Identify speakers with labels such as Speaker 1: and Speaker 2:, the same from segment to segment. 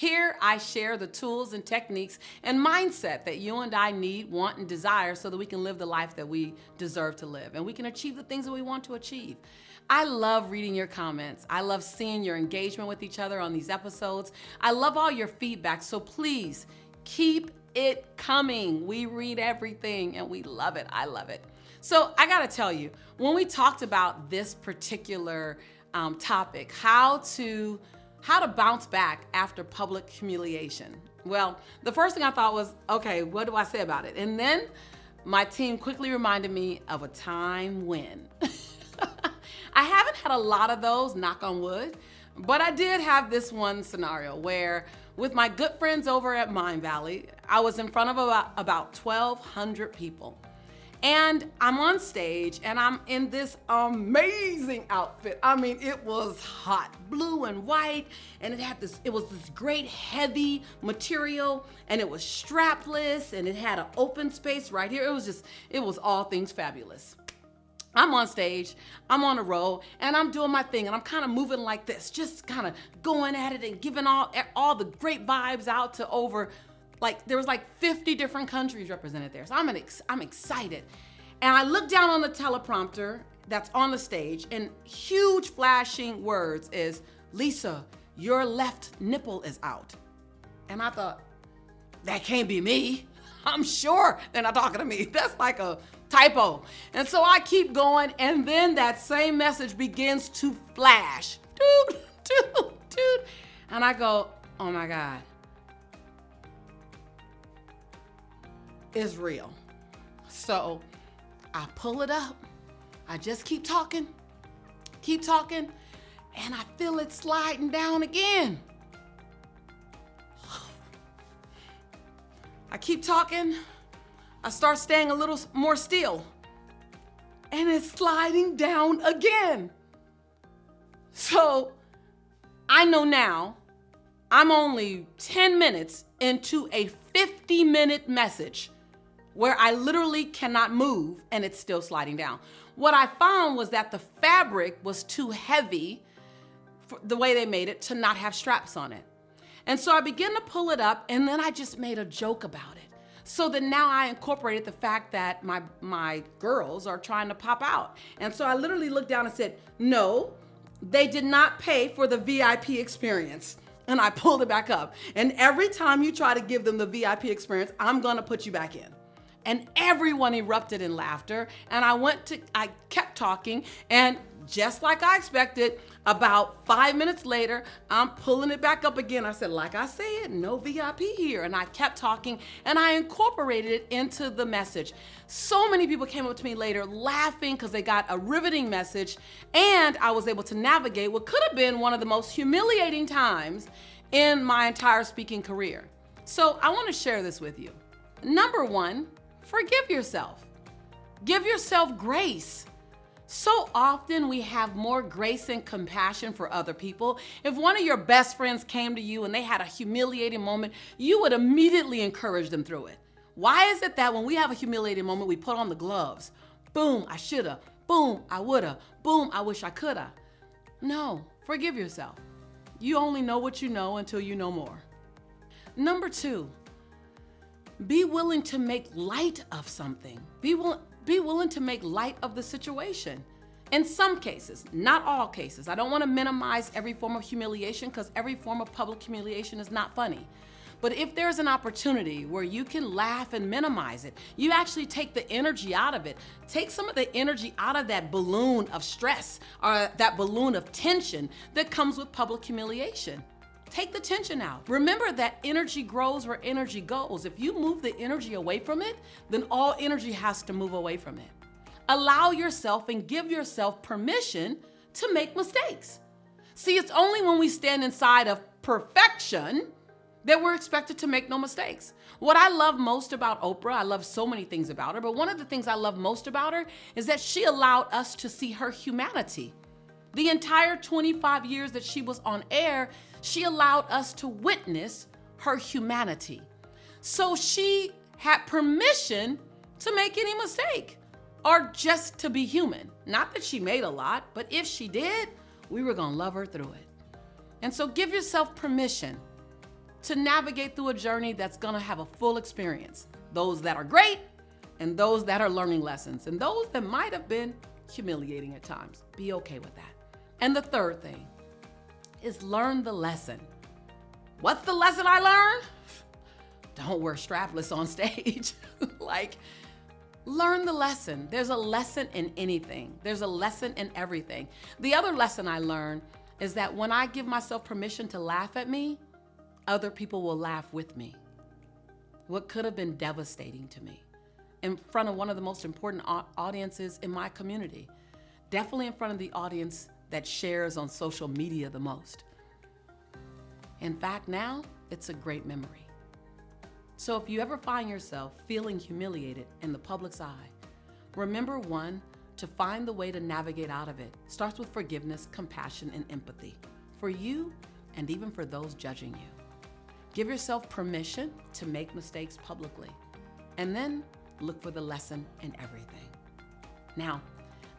Speaker 1: Here, I share the tools and techniques and mindset that you and I need, want, and desire so that we can live the life that we deserve to live and we can achieve the things that we want to achieve. I love reading your comments. I love seeing your engagement with each other on these episodes. I love all your feedback, so please keep it coming. We read everything and we love it. I love it. So I gotta tell you, when we talked about this particular topic, how to bounce back after public humiliation. Well, the first thing I thought was, okay, what do I say about it? And then my team quickly reminded me of a time when. I haven't had a lot of those, knock on wood, but I did have this one scenario where with my good friends over at Mind Valley, I was in front of about 1,200 people. And I'm on stage and I'm in this amazing outfit. I mean, it was hot, blue and white, and it was this great heavy material, and it was strapless, and it had an open space right here. It was all things fabulous. I'm on stage, I'm on a roll, and I'm doing my thing, and I'm kind of moving like this, just kind of going at it and giving all the great vibes out to there was 50 different countries represented there. So I'm excited. And I look down on the teleprompter that's on the stage, and huge flashing words is, "Lisa, your left nipple is out." And I thought, that can't be me. I'm sure they're not talking to me. That's like a typo. And so I keep going, and then that same message begins to flash. Dude. And I go, oh my God. Is real. So I pull it up. I just keep talking, and I feel it sliding down again. I keep talking. I start staying a little more still, and it's sliding down again. So I know now I'm only 10 minutes into a 50-minute message where I literally cannot move and it's still sliding down. What I found was that the fabric was too heavy for the way they made it to not have straps on it. And so I began to pull it up, and then I just made a joke about it. So then now I incorporated the fact that my girls are trying to pop out. And so I literally looked down and said, no, they did not pay for the VIP experience. And I pulled it back up. And every time you try to give them the VIP experience, I'm gonna put you back in. And everyone erupted in laughter. And I kept talking, and just like I expected, about 5 minutes later, I'm pulling it back up again. I said, like I said, no VIP here. And I kept talking, and I incorporated it into the message. So many people came up to me later laughing because they got a riveting message, and I was able to navigate what could have been one of the most humiliating times in my entire speaking career. So I want to share this with you. Number one, forgive yourself. Give yourself grace. So often we have more grace and compassion for other people. If one of your best friends came to you and they had a humiliating moment, you would immediately encourage them through it. Why is it that when we have a humiliating moment, we put on the gloves? Boom, I shoulda. Boom, I woulda. Boom, I wish I coulda. No, forgive yourself. You only know what you know until you know more. Number two, be willing to make light of something. Be willing to make light of the situation. In some cases, not all cases. I don't want to minimize every form of humiliation because every form of public humiliation is not funny. But if there's an opportunity where you can laugh and minimize it, you actually take the energy out of it. Take some of the energy out of that balloon of stress or that balloon of tension that comes with public humiliation. Take the tension out. Remember that energy grows where energy goes. If you move the energy away from it, then all energy has to move away from it. Allow yourself and give yourself permission to make mistakes. See, it's only when we stand inside of perfection that we're expected to make no mistakes. What I love most about Oprah, I love so many things about her, but one of the things I love most about her is that she allowed us to see her humanity. The entire 25 years that she was on air, she allowed us to witness her humanity. So she had permission to make any mistake or just to be human. Not that she made a lot, but if she did, we were gonna love her through it. And so give yourself permission to navigate through a journey that's gonna have a full experience. Those that are great and those that are learning lessons and those that might have been humiliating at times. Be okay with that. And the third thing is learn the lesson. What's the lesson I learned? Don't wear strapless on stage. Like, learn the lesson. There's a lesson in anything. There's a lesson in everything. The other lesson I learned is that when I give myself permission to laugh at me, other people will laugh with me. What could have been devastating to me in front of one of the most important audiences in my community, definitely in front of the audience that shares on social media the most. In fact, now it's a great memory. So if you ever find yourself feeling humiliated in the public's eye, remember, one, to find the way to navigate out of it starts with forgiveness, compassion, and empathy for you and even for those judging you. Give yourself permission to make mistakes publicly, and then look for the lesson in everything. Now,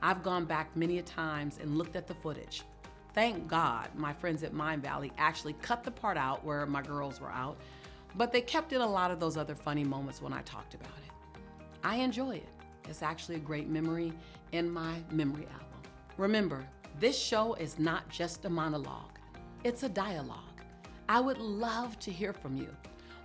Speaker 1: I've gone back many a times and looked at the footage. Thank God my friends at Mind Valley actually cut the part out where my girls were out, but they kept in a lot of those other funny moments when I talked about it. I enjoy it. It's actually a great memory in my memory album. Remember, this show is not just a monologue, it's a dialogue. I would love to hear from you.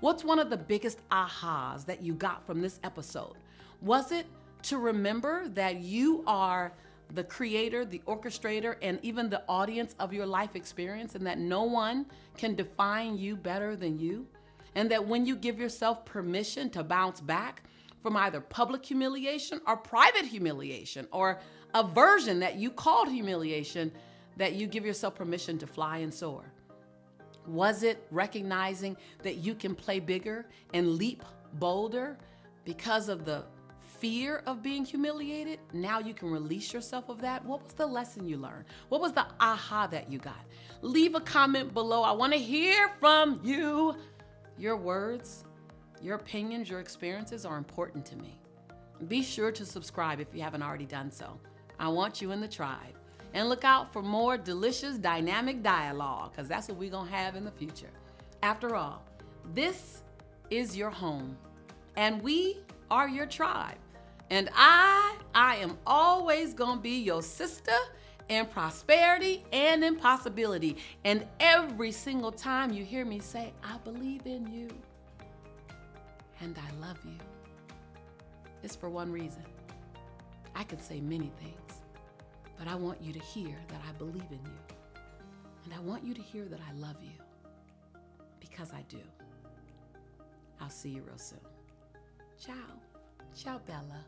Speaker 1: What's one of the biggest ahas that you got from this episode? Was it to remember that you are the creator, the orchestrator, and even the audience of your life experience, and that no one can define you better than you? And that when you give yourself permission to bounce back from either public humiliation or private humiliation, or a version that you called humiliation, that you give yourself permission to fly and soar? Was it recognizing that you can play bigger and leap bolder because of the fear of being humiliated? Now you can release yourself of that. What was the lesson you learned? What was the aha that you got? Leave a comment below. I want to hear from you. Your words, your opinions, your experiences are important to me. Be sure to subscribe if you haven't already done so. I want you in the tribe. And look out for more delicious, dynamic dialogue, because that's what we're going to have in the future. After all, this is your home, and we are your tribe. And I am always going to be your sister in prosperity and in possibility. And every single time you hear me say, I believe in you and I love you, it's for one reason. I could say many things, but I want you to hear that I believe in you. And I want you to hear that I love you, because I do. I'll see you real soon. Ciao. Ciao, Bella.